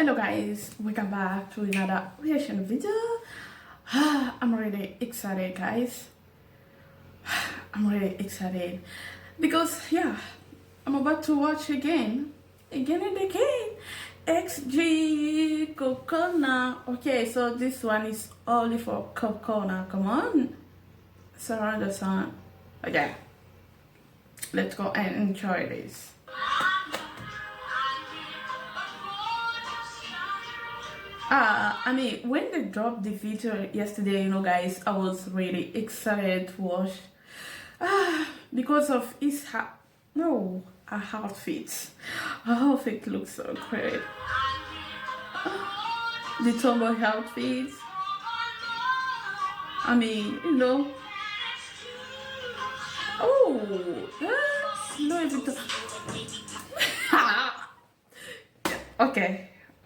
Hello guys, welcome back to another reaction video. I'm really excited guys. I'm really excited because I'm about to watch again and again XG COCONA. Okay, so this one is only for COCONA. Come on, surround the sun. Okay, let's go and enjoy this. When they dropped the video yesterday, guys, I was really excited to watch. Because of his her outfit. Her outfit looks so great. The tomboy outfit. Oh, that's Louis Vuitton.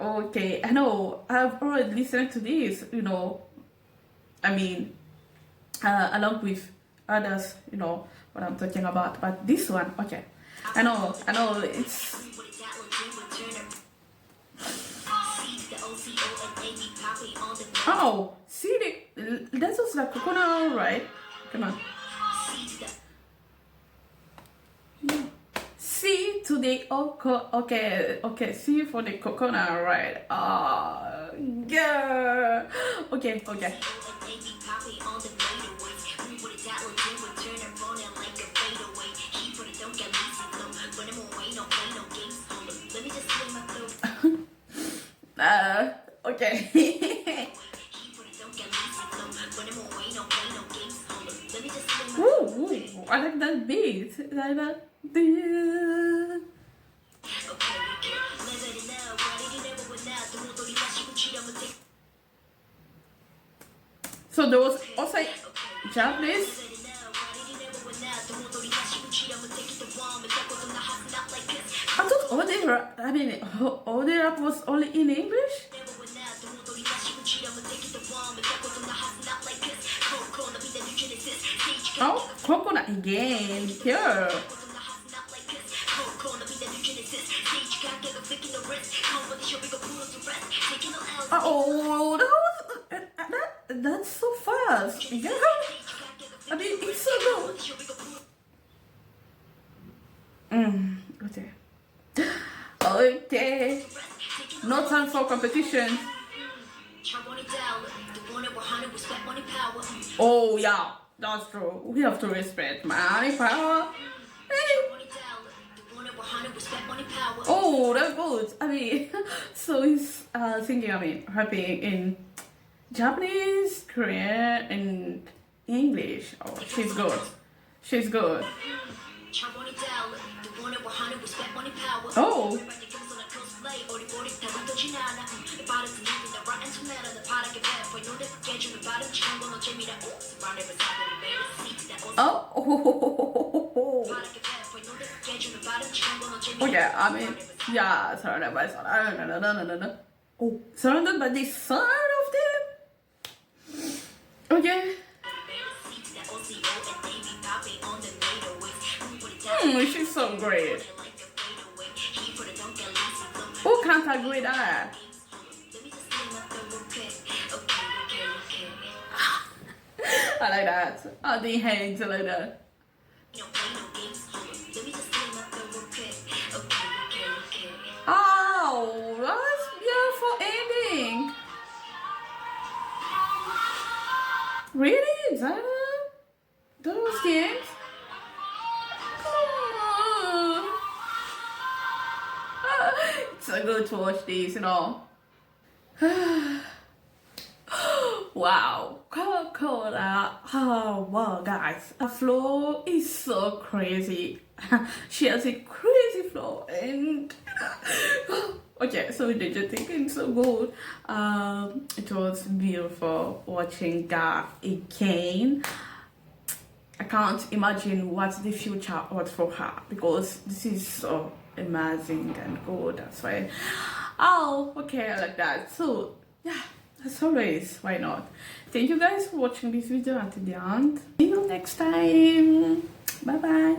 Okay, I know, I've already listened to this, along with others, what I'm talking about, but this one, okay, I know, it's, oh, see, that was like COCONA, right? Come on. See today, okay, see for the COCONA, right? Yeah. Okay. Okay. Ooh, I like that beat. Like that. So there was also Japanese. I thought all the rap was only in English. Oh, COCONA again here. Oh, that's so fast. Yeah. It's so good. Okay. No time for competition. Oh yeah, that's true. We have to respect money power. Hey. Oh, that's good. So he's singing, rapping in Japanese, Korean, and English. Oh, she's good. She's good. Oh. Oh. Oh yeah, yeah, surrounded by sun. No. Oh, surrounded by the sun of them. Okay. She's so great. Who can't agree that? I like that. Oh, the hands, I like that. Oh, that's beautiful ending. Really? Is that those games? It's so good to watch these, Wow, COCONA. Oh wow, guys, her flow is so crazy. She has a crazy flow, and okay, so energetic and so good. It was beautiful watching that again. I can't imagine what the future holds for her because this is so amazing and good. That's why. Oh, okay, I like that. So yeah, as always, why not? Thank you guys for watching this video until the end. See you next time. Bye bye.